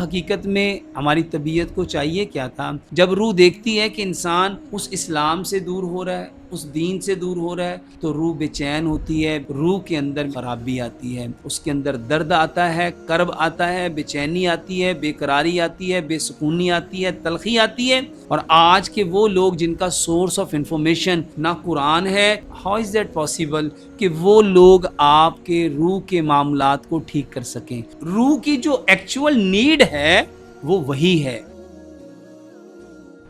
حقیقت میں ہماری طبیعت کو چاہیے کیا تھا؟ جب روح دیکھتی ہے کہ انسان اس اسلام سے دور ہو رہا ہے، اس دین سے دور ہو رہا ہے، تو روح بے چین ہوتی ہے، روح کے اندر خرابی آتی ہے، اس کے اندر درد آتا ہے، کرب آتا ہے، بے چینی آتی ہے، بے قراری آتی ہے، بے سکونی آتی ہے، تلخی آتی ہے۔ اور آج کے وہ لوگ جن کا سورس آف انفارمیشن نہ قرآن ہے، ہاؤ از دیٹ پاسبل کہ وہ لوگ آپ کے روح کے معاملات کو ٹھیک کر سکیں؟ روح کی جو ایکچوئل نیڈ ہے وہ وہی ہے۔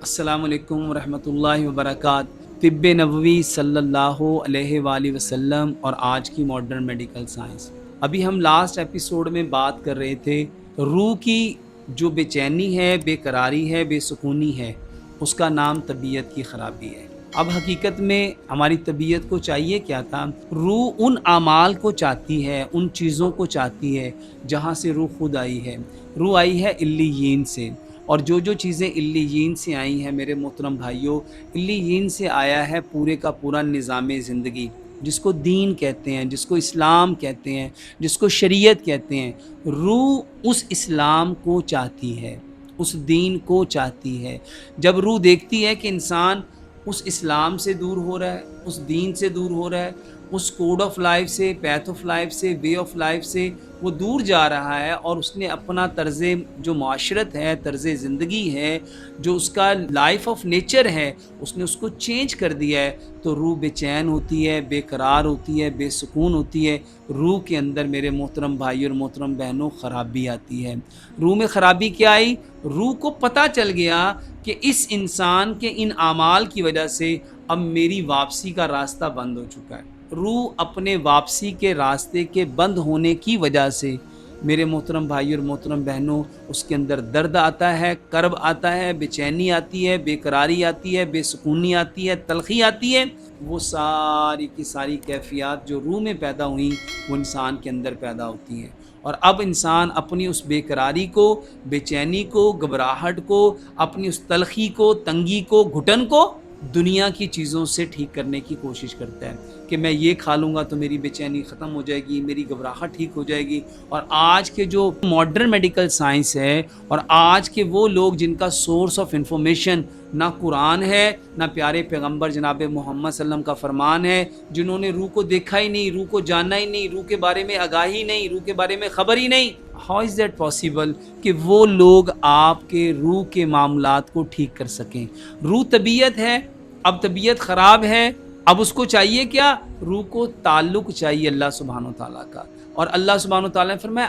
السلام علیکم ورحمۃ اللہ وبرکاتہ۔ طب نبوی صلی اللہ علیہ وآلہ وسلم اور آج کی ماڈرن میڈیکل سائنس۔ ابھی ہم لاسٹ ایپیسوڈ میں بات کر رہے تھے روح کی جو بے چینی ہے، بے قراری ہے، بے سکونی ہے، اس کا نام طبیعت کی خرابی ہے۔ اب حقیقت میں ہماری طبیعت کو چاہیے کیا تھا؟ روح ان اعمال کو چاہتی ہے، ان چیزوں کو چاہتی ہے جہاں سے روح خود آئی ہے۔ روح آئی ہے علیین سے، اور جو چیزیں علیین سے آئی ہیں میرے محترم بھائیوں، علیین سے آیا ہے پورے کا پورا نظام زندگی، جس کو دین کہتے ہیں، جس کو اسلام کہتے ہیں، جس کو شریعت کہتے ہیں۔ روح اس اسلام کو چاہتی ہے، اس دین کو چاہتی ہے۔ جب روح دیکھتی ہے کہ انسان اس اسلام سے دور ہو رہا ہے، اس دین سے دور ہو رہا ہے، اس کوڈ آف لائف سے، پیتھ آف لائف سے، وے آف لائف سے وہ دور جا رہا ہے، اور اس نے اپنا طرز جو معاشرت ہے، طرز زندگی ہے، جو اس کا لائف آف نیچر ہے، اس نے اس کو چینج کر دیا ہے، تو روح بے چین ہوتی ہے، بے قرار ہوتی ہے، بے سکون ہوتی ہے۔ روح کے اندر میرے محترم بھائی اور محترم بہنوں خرابی آتی ہے۔ روح میں خرابی کیا آئی؟ روح کو پتہ چل گیا کہ اس انسان کے ان اعمال کی وجہ سے اب میری واپسی کا راستہ بند ہو چکا ہے۔ روح اپنے واپسی کے راستے کے بند ہونے کی وجہ سے میرے محترم بھائی اور محترم بہنوں، اس کے اندر درد آتا ہے، کرب آتا ہے، بے چینی آتی ہے، بے قراری آتی ہے، بے سکونی آتی ہے، تلخی آتی ہے۔ وہ ساری کی ساری کیفیات جو روح میں پیدا ہوئیں وہ انسان کے اندر پیدا ہوتی ہیں، اور اب انسان اپنی اس بے قراری کو، بے چینی کو، گھبراہٹ کو، اپنی اس تلخی کو، تنگی کو، گھٹن کو دنیا کی چیزوں سے ٹھیک کرنے کی کوشش کرتا ہے کہ میں یہ کھا لوں گا تو میری بے چینی ختم ہو جائے گی، میری گھبراہٹ ٹھیک ہو جائے گی۔ اور آج کے جو ماڈرن میڈیکل سائنس ہے، اور آج کے وہ لوگ جن کا سورس آف انفارمیشن نہ قرآن ہے، نہ پیارے پیغمبر جناب محمد صلی اللہ علیہ وسلم کا فرمان ہے، جنہوں نے روح کو دیکھا ہی نہیں، روح کو جانا ہی نہیں، روح کے بارے میں آگاہی نہیں، روح کے بارے میں خبر ہی نہیں، ہاؤ از دیٹ پاسبل کہ وہ لوگ آپ کے روح کے معاملات کو ٹھیک کر سکیں؟ روح طبیعت ہے، اب طبیعت خراب ہے، اب اس کو چاہیے کیا؟ روح کو تعلق چاہیے اللہ سبحانہ وتعالیٰ کا، اور اللہ سبحانہ وتعالیٰ نے فرمایا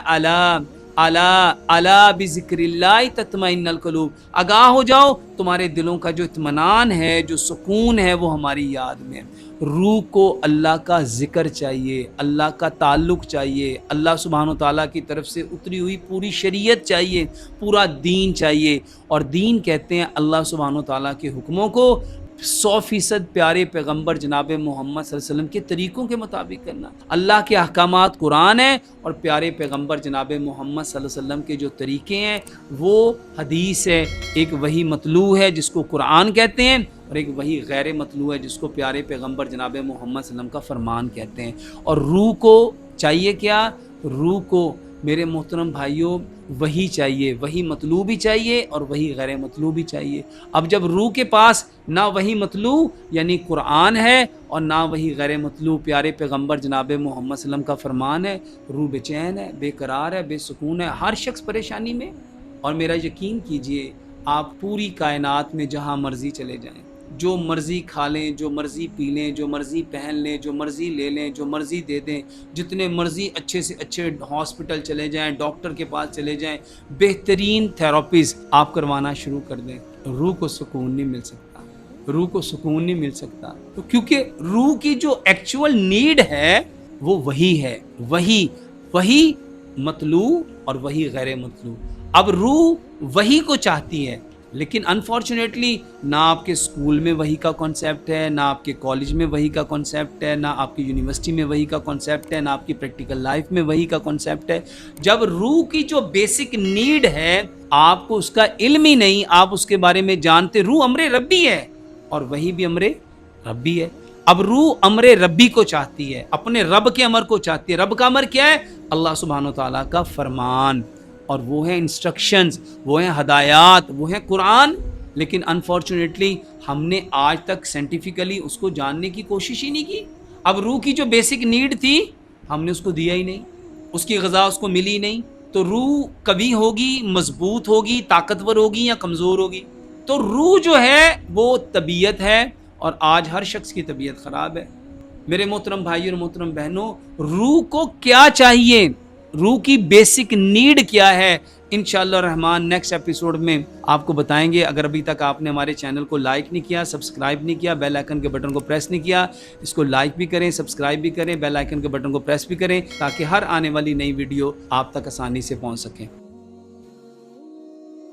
الا بذکر اللہ تطمئن القلوب، آگاہ ہو جاؤ، تمہارے دلوں کا جو اطمینان ہے، جو سکون ہے، وہ ہماری یاد میں۔ روح کو اللہ کا ذکر چاہیے، اللہ کا تعلق چاہیے، اللہ سبحانہ وتعالیٰ کی طرف سے اتری ہوئی پوری شریعت چاہیے، پورا دین چاہیے۔ اور دین کہتے ہیں اللہ سبحانہ وتعالیٰ کے حکموں کو 100% پیارے پیغمبر جناب محمد صلی اللہ علیہ وسلم کے طریقوں کے مطابق کرنا۔ اللہ کے احکامات قرآن ہیں، اور پیارے پیغمبر جناب محمد صلی اللہ علیہ وسلم کے جو طریقے ہیں وہ حدیث ہے۔ ایک وحی مطلوع ہے جس کو قرآن کہتے ہیں، اور ایک وحی غیر مطلوع ہے جس کو پیارے پیغمبر جناب محمد صلی اللہ علیہ وسلم کا فرمان کہتے ہیں۔ اور روح کو چاہیے کیا؟ روح کو میرے محترم بھائیوں وہی چاہیے، وہی مطلوب بھی چاہیے اور وہی غیر مطلوب بھی چاہیے۔ اب جب روح کے پاس نہ وہی مطلوب یعنی قرآن ہے، اور نہ وہی غیر مطلوب پیارے پیغمبر جناب محمد صلی اللہ علیہ وسلم کا فرمان ہے، روح بے چین ہے، بے قرار ہے، بے سکون ہے، ہر شخص پریشانی میں۔ اور میرا یقین کیجئے، آپ پوری کائنات میں جہاں مرضی چلے جائیں، جو مرضی کھا لیں، جو مرضی پی لیں، جو مرضی پہن لیں، جو مرضی لے لیں، جو مرضی دے دیں، جتنے مرضی اچھے سے اچھے ہاسپٹل چلے جائیں، ڈاکٹر کے پاس چلے جائیں، بہترین تھراپیز آپ کروانا شروع کر دیں، روح کو سکون نہیں مل سکتا، روح کو سکون نہیں مل سکتا۔ تو کیونکہ روح کی جو ایکچوئل نیڈ ہے وہ وہی ہے، وہی مطلوب اور وہی غیر مطلوب۔ اب روح وہی کو چاہتی ہے، لیکن انفارچونیٹلی نہ آپ کے اسکول میں وہی کا کانسیپٹ ہے، نہ آپ کے کالج میں وہی کا کانسیپٹ ہے، نہ آپ کی یونیورسٹی میں وہی کا کانسیپٹ ہے، نہ آپ کی پریکٹیکل لائف میں وہی کا کانسیپٹ ہے۔ جب روح کی جو بیسک نیڈ ہے آپ کو اس کا علم ہی نہیں، آپ اس کے بارے میں جانتے، روح امر ربی ہے اور وہی بھی امر ربی ہے۔ اب روح امر ربی کو چاہتی ہے، اپنے رب کے امر کو چاہتی ہے۔ رب کا امر کیا ہے؟ اللہ سبحانہ وتعالیٰ کا فرمان۔ اور وہ ہیں انسٹرکشنز، وہ ہیں ہدایات، وہ ہیں قرآن. لیکن انفارچونیٹلی ہم نے آج تک سائنٹیفکلی اس کو جاننے کی کوشش ہی نہیں کی. اب روح کی جو بیسک نیڈ تھی ہم نے اس کو دیا ہی نہیں، اس کی غذا اس کو ملی نہیں. تو روح کبھی ہوگی مضبوط ہوگی، طاقتور ہوگی یا کمزور ہوگی؟ تو روح جو ہے وہ طبیعت ہے، اور آج ہر شخص کی طبیعت خراب ہے. میرے محترم بھائی اور محترم بہنوں، روح کو کیا چاہیے، روح کی بیسک نیڈ کیا ہے، انشاءاللہ الرحمن نیکسٹ ایپیسوڈ میں آپ کو بتائیں گے. اگر ابھی تک آپ نے ہمارے چینل کو لائک نہیں کیا، سبسکرائب نہیں کیا، بیل آئیکن کے بٹن کو پریس نہیں کیا، اس کو لائک بھی کریں، سبسکرائب بھی کریں، بیل آئیکن کے بٹن کو پریس بھی کریں، تاکہ ہر آنے والی نئی ویڈیو آپ تک آسانی سے پہنچ سکیں.